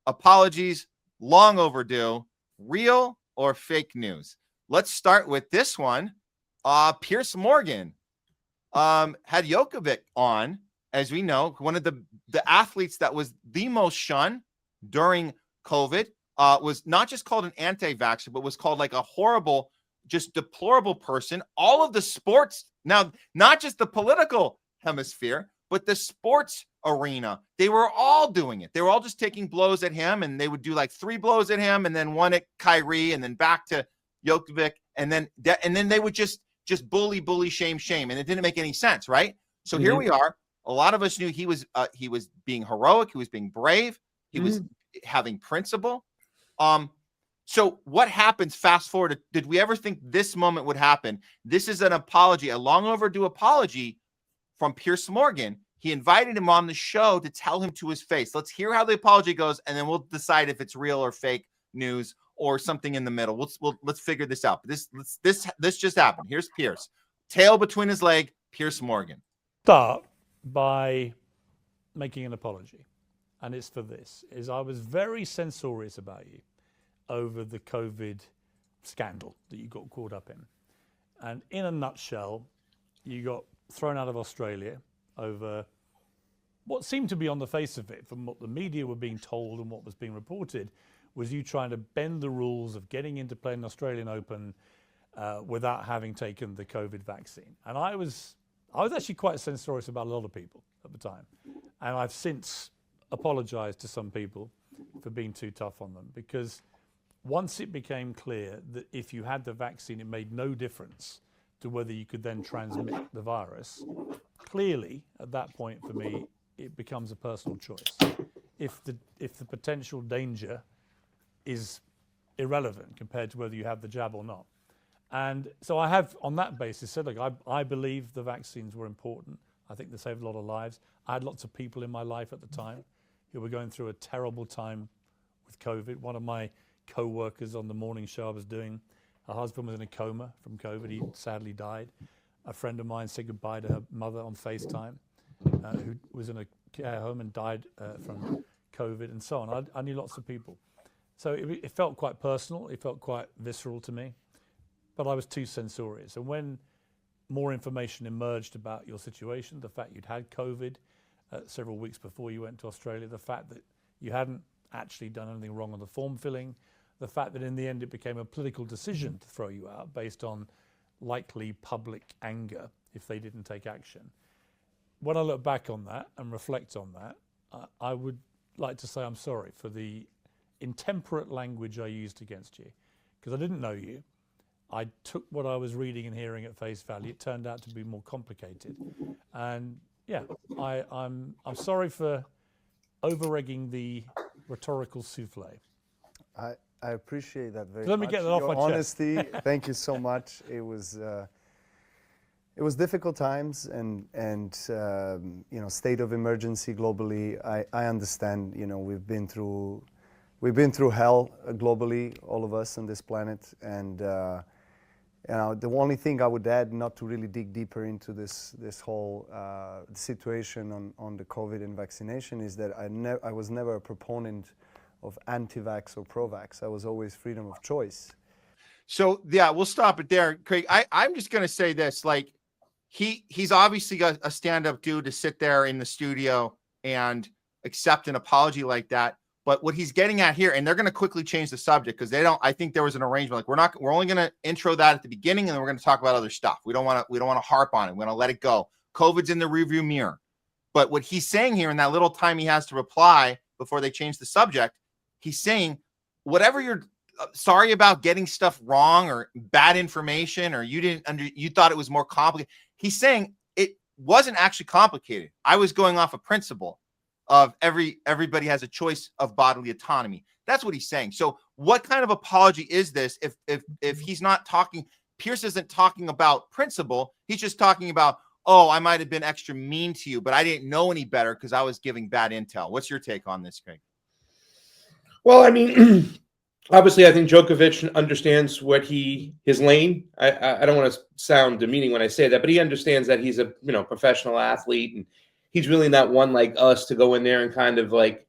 apologies, long overdue, real or fake news? Let's start with this one. Piers Morgan had Djokovic on, as we know, one of the athletes that was the most shunned during COVID, was not just called an anti-vaxxer, but was called like a horrible, just deplorable person. All of the sports, now, not just the political hemisphere, but the sports arena, they were all doing it. They were all just taking blows at him, and they would do like 3 blows at him and then 1 at Kyrie and then back to Djokovic. And then they would just bully, shame. And it didn't make any sense, right? So here we are. A lot of us knew he was being heroic. He was being brave. He was having principle. So what happens? Fast forward. Did we ever think this moment would happen? This is an apology, a long overdue apology from Piers Morgan. He invited him on the show to tell him to his face. Let's hear how the apology goes, and then we'll decide if it's real or fake news or something in the middle. Let's figure this out. This just happened. Here's Piers, tail between his leg. Piers Morgan. Start by making an apology, and it's for this: is I was very censorious about you over the COVID scandal that you got caught up in, and in a nutshell, you got thrown out of Australia over what seemed to be, on the face of it, from what the media were being told and what was being reported, was you trying to bend the rules of getting into playing the Australian Open without having taken the COVID vaccine. And I was actually quite censorious about a lot of people at the time. And I've since apologized to some people for being too tough on them, because once it became clear that if you had the vaccine, it made no difference to whether you could then transmit the virus, clearly at that point for me, it becomes a personal choice. If the potential danger is irrelevant compared to whether you have the jab or not. And so I have, on that basis, said, look, I believe the vaccines were important. I think they saved a lot of lives. I had lots of people in my life at the time who were going through a terrible time with COVID. One of my co-workers on the morning show I was doing, her husband was in a coma from COVID. He sadly died. A friend of mine said goodbye to her mother on FaceTime, who was in a care home and died from COVID, and so on. I knew lots of people. So it felt quite personal. It felt quite visceral to me, but I was too censorious. And when more information emerged about your situation, the fact you'd had COVID several weeks before you went to Australia, the fact that you hadn't actually done anything wrong on the form filling, the fact that in the end it became a political decision to throw you out based on likely public anger if they didn't take action. When I look back on that and reflect on that, I would like to say I'm sorry for the intemperate language I used against you, because I didn't know you. I took what I was reading and hearing at face value. It turned out to be more complicated. And yeah, I'm sorry for over-egging the rhetorical souffle. I appreciate that very Let me much. get that off Your my honesty, chest. thank you so much. It was difficult times and you know, state of emergency globally. I understand. You know, we've been through hell globally, all of us on this planet, and you know, the only thing I would add, not to really dig deeper into this whole situation on the COVID and vaccination, is that I was never a proponent of anti-vax or pro-vax. I was always freedom of choice. So yeah, we'll stop it there, Craig. I'm just gonna say this: like, he's obviously got a stand-up dude to sit there in the studio and accept an apology like that. But what he's getting at here, and they're going to quickly change the subject because they don't. I think there was an arrangement. Like, we're only going to intro that at the beginning, and then we're going to talk about other stuff. We don't want to harp on it. We're going to let it go. COVID's in the rearview mirror. But what he's saying here in that little time he has to reply before they change the subject, he's saying whatever you're sorry about getting stuff wrong or bad information, or you thought it was more complicated. He's saying it wasn't actually complicated. I was going off a principle of everybody has a choice of bodily autonomy. That's what he's saying. So what kind of apology is this if he's not talking, Piers isn't talking about principle, he's just talking about, oh, I might have been extra mean to you, but I didn't know any better because I was giving bad intel. What's your take on this, Craig? Well, I mean, obviously, I think Djokovic understands his lane. I don't want to sound demeaning when I say that, but he understands that he's a professional athlete, and he's really not one like us to go in there and kind of like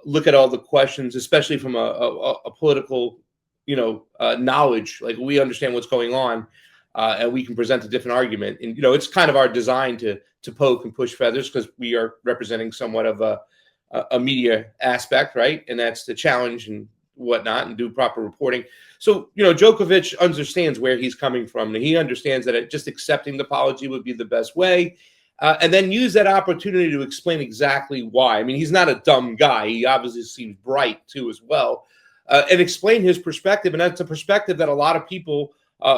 look at all the questions, especially from a political, knowledge. Like, we understand what's going on, and we can present a different argument. And it's kind of our design to poke and push feathers, because we are representing somewhat of a media aspect, right? And that's the challenge and whatnot, and do proper reporting. So, Djokovic understands where he's coming from, and he understands that just accepting the apology would be the best way, and then use that opportunity to explain exactly why. I mean, he's not a dumb guy. He obviously seems bright too, as well, and explain his perspective. And that's a perspective that a lot of people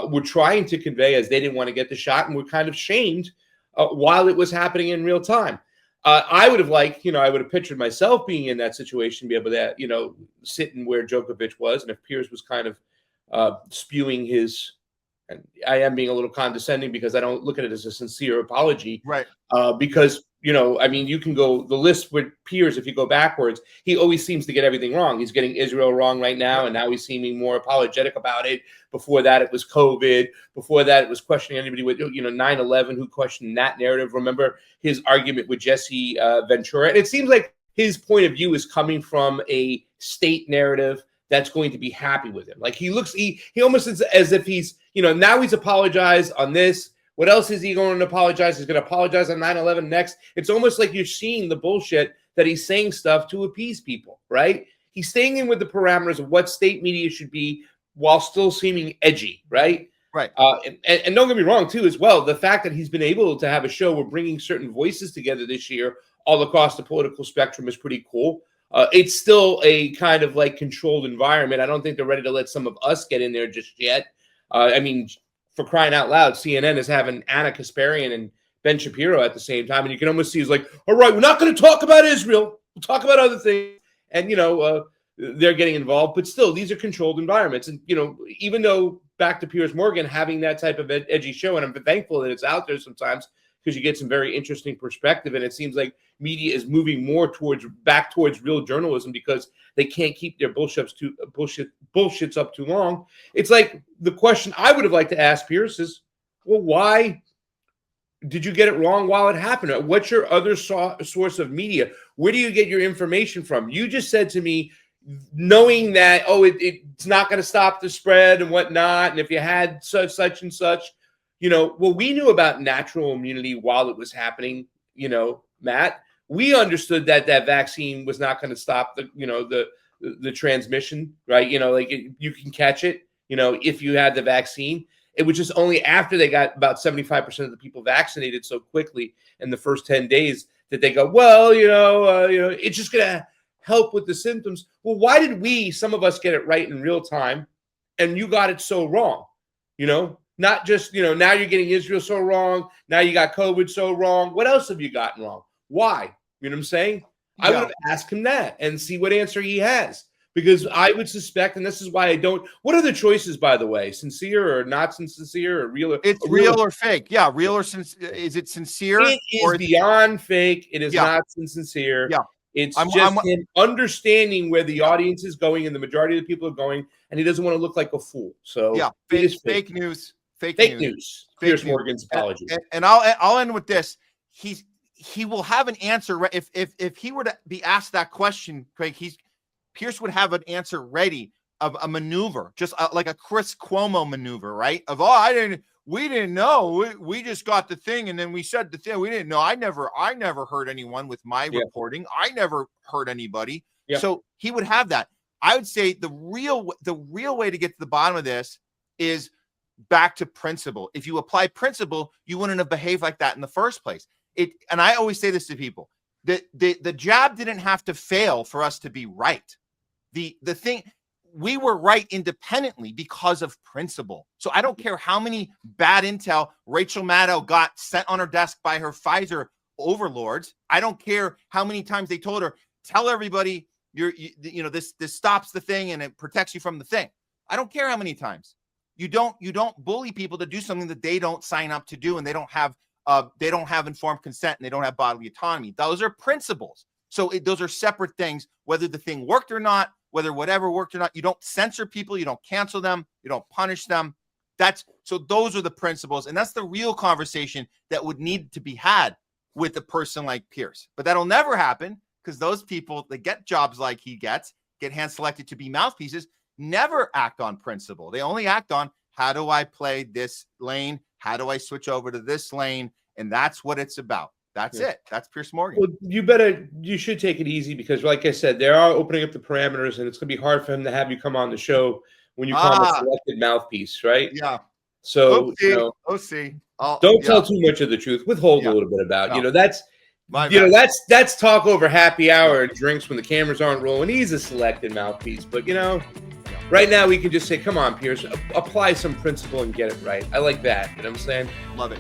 were trying to convey, as they didn't want to get the shot and were kind of shamed while it was happening in real time. I would have liked, I would have pictured myself being in that situation, be able to, sitting where Djokovic was. And if Piers was kind of spewing his, and I am being a little condescending because I don't look at it as a sincere apology. Right. Because, I mean, you can go the list with Piers. If you go backwards, he always seems to get everything wrong. He's getting Israel wrong right now, and now he's seeming more apologetic about it. Before that, it was COVID. Before that, it was questioning anybody with, 9/11, who questioned that narrative. Remember his argument with Jesse Ventura? And it seems like his point of view is coming from a state narrative that's going to be happy with him. Like, he almost is as if he's, now he's apologized on this. What else is he going to apologize? He's going to apologize on 9/11 next. It's almost like you're seeing the bullshit that he's saying stuff to appease people, right? He's staying in with the parameters of what state media should be while still seeming edgy, right? Right. And don't get me wrong, too, as well. The fact that he's been able to have a show where bringing certain voices together this year all across the political spectrum is pretty cool. It's still a kind of like controlled environment. I don't think they're ready to let some of us get in there just yet. I mean, for crying out loud, CNN is having Anna Kasparian and Ben Shapiro at the same time. And you can almost see, it's like, all right, we're not going to talk about Israel. We'll talk about other things. And, they're getting involved. But still, these are controlled environments. And, even though, back to Piers Morgan, having that type of edgy show, and I'm thankful that it's out there sometimes, because you get some very interesting perspective. And it seems like media is moving more back towards real journalism, because they can't keep their bullshits up too long. It's like, the question I would have liked to ask Piers is, well, why did you get it wrong while it happened? What's your other source of media? Where do you get your information from? You just said to me, knowing that, it's not going to stop the spread and whatnot, and if you had such and such, well, we knew about natural immunity while it was happening, Matt. We understood that vaccine was not going to stop the transmission, right? You can catch it, if you had the vaccine. It was just only after they got about 75% of the people vaccinated so quickly in the first 10 days that they go, well, it's just going to help with the symptoms. Well, why did some of us get it right in real time, and you got it so wrong? Not just, now you're getting Israel so wrong. Now you got COVID so wrong. What else have you gotten wrong? Why? You know what I'm saying? Yeah. I would have asked him that and see what answer he has, because I would suspect, and this is why I don't. What are the choices, by the way? Sincere or not sincere, or real? It's real or fake. Yeah, real or sincere. Is it sincere? It is beyond fake. It is not sincere. Yeah. It's just him understanding where the audience is going, and the majority of the people are going, and he doesn't want to look like a fool. So yeah, fake news. Fake news. Piers Morgan's apology. And I'll end with this. He will have an answer if he were to be asked that question, Craig. Piers would have an answer ready of a maneuver, just like a Chris Cuomo maneuver, right? We didn't know. We just got the thing, and then we said the thing. We didn't know. I never hurt anyone with my reporting. I never hurt anybody. Yeah. So he would have that. I would say the real way to get to the bottom of this is back to principle. If you apply principle, you wouldn't have behaved like that in the first place. And I always say this to people: the jab didn't have to fail for us to be right. The thing, we were right independently because of principle. So I don't care how many bad intel Rachel Maddow got sent on her desk by her Pfizer overlords. I don't care how many times they told her, tell everybody this stops the thing and it protects you from the thing. I don't care how many times. You don't bully people to do something that they don't sign up to do, and they don't have informed consent, and they don't have bodily autonomy. Those are principles. So those are separate things. Whether the thing worked or not, whether whatever worked or not, you don't censor people, you don't cancel them, you don't punish them. So those are the principles, and that's the real conversation that would need to be had with a person like Piers. But that'll never happen because those people that get jobs like he gets, get hand selected to be mouthpieces, never act on principle. They only act on, how do I play this lane? How do I switch over to this lane? And that's what it's about. That's it. That's Piers Morgan. Well, you should take it easy, because like I said, they are opening up the parameters, and it's going to be hard for him to have you come on the show when you call him a selected mouthpiece, right? Yeah. So, don't tell too much of the truth. Withhold a little bit about, that's talk over happy hour and drinks when the cameras aren't rolling. He's a selected mouthpiece, but right now we can just say, come on, Piers, apply some principle and get it right. I like that. You know what I'm saying? Love it.